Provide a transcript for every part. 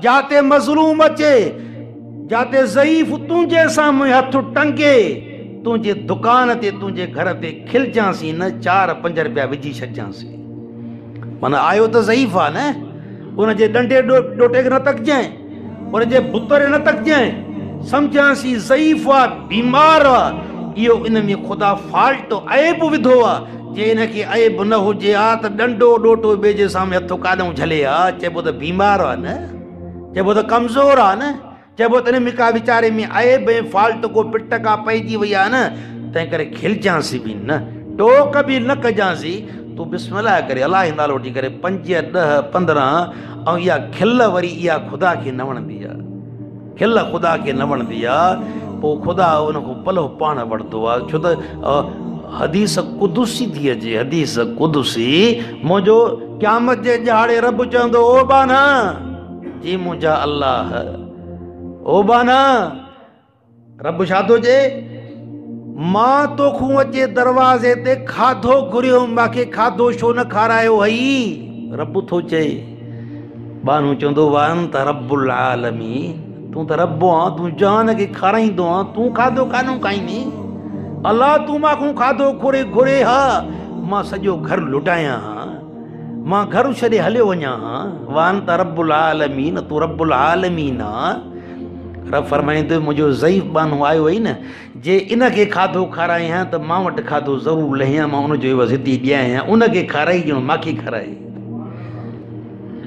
जाते मज़लूम अचे, जाते ज़ईफ़ तुंहिंजे साम्हूं हथ टंगे, तुंहिंजे दुकान ते तुंहिंजे घर ते खिलजांसीं न, 4-5 रुपया विझी छॾिजांसीं। माना आयो त ज़ईफ़ आहे न, उनजे डंडे डोटे न तकजांइ, उनजे बुतरे न तकजांइ, सम्झांसीं ज़ईफ़ आहे, बीमार आहे। इहो इन में ख़ुदा फाल्ट ऐब विधो आहे। जे इनखे ऐब न हुजे हा त डंडो डोटो ॿिए जे साम्हूं हथु काॾूं झले हा, चइबो त बीमार आहे न, चइबो त कमज़ोर आहे न, चइबो त इन में का वीचारे में ऐब ऐं फाल्ट को पिट का पइजी वई आहे न, तंहिं करे खिलजांसीं बि न, टोक बि न कजांसीं। तूं बिस्मिल्लाह करे अलाह जो नालो वठी करे 5, 10, 15 ऐं इहा खिल वरी इहा ख़ुदा खे न वणंदी आहे, खिल ख़ुदा खे न वणंदी आहे, पोइ ख़ुदा उनखां पलो पाण वठंदो आहे। छो त हदीस कुदुसी थी अचे, हदीस कुदुसी, मुंहिंजो क़यामत जे ॾियारे रब चवंदो, ओ बाना जी मुंहिंजा अल्लाह, ओ बाना, रब छा थो चए, मां तोखूं अचे दरवाज़े ते खाधो घुरियो, मूंखे खाधो छो न खारायो हई, रब थो चए। बानू चवंदो वान त रब्बुल आलमीन, तूं त रब आहीं, तूं जान खे खाराईंदो आहीं, तूं खाधो कान्हो खाईंदी, अलाह तूं मां खाधो घुरे हा, मां सॼो घर लुटायां हा, मां घर छॾे हलियो वञा हा, वान त रब्बुल आलमीन, तूं रब्बुल आलमीन आ। रब फरमाईंदो मुंहिंजो ज़ईफ़ बानो आयो हुई न, जे इनखे खाधो खाराई हा त मां वटि खाधो ज़रूरु लहियां, मां उनजो एवज़ हिते ॾियां, उनखे खाराई ॼणो मूंखे खाराई।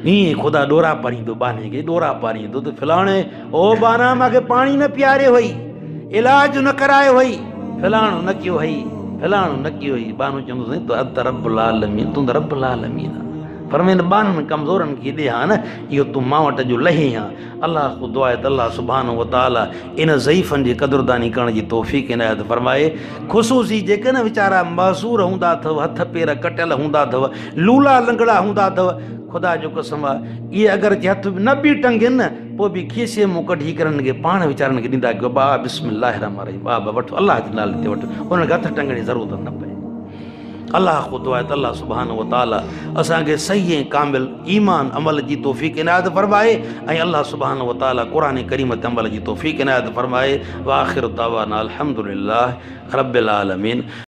ईअं ख़ुदा ॾोरा पारींदो बाने खे, ॾोरा पारींदो त फलाणे, ओ बाना मूंखे पाणी न पीआरियो हुई, इलाज न करायो हुई, फलाणो न कयो हुई, फलाणो न कयो हुई। बानो चवंदो साईं तूं अंत रब्बुल आलमीन, तूं त रब्बुल आलमीन आहे। फरमाईंदो ॿारनि कमज़ोरनि खे ॾे हा न, इहो तूं मां वटि जो लही हा। अलाह ख़ुद दुआ आहे त अलाह सुब्हानो व तआला इन ज़ईफ़नि जी क़दुरदानी करण जी तौफ़ीक़ इनायत फरमाए। ख़ुसूसी जेके न वीचारा मज़ूर हूंदा अथव, हथ पेर कटियल हूंदा अथव, लूला लंगड़ा हूंदा अथव, ख़ुदा जो कसम आहे, इहे अगरि जे हथ न बि टंगनि न, पोइ बि खीसे मूं कढी करे हिनखे पाण वीचारनि खे ॾींदा कयो, बा बिस्मिल्लाह रहमान रहीम, बा वठो अलाह जे नाले ते वठो, उनखे हथ टंगण जी ज़रूरत न पए। अलाह ख़ुद दुआ आहे त अलाह सुब्हानो व तआला असांखे सही ऐं कामिल ईमान अमल जी तौफ़ीक़ इनायत फरमाए, ऐं अलाह सुब्हानो व तआला क़ुरान करीम ते अमल जी तौफ़ीक़ इनायत फरमाए। व आख़िर दावाना अल्हम्दुलिल्लाह रब्बिल आलमीन।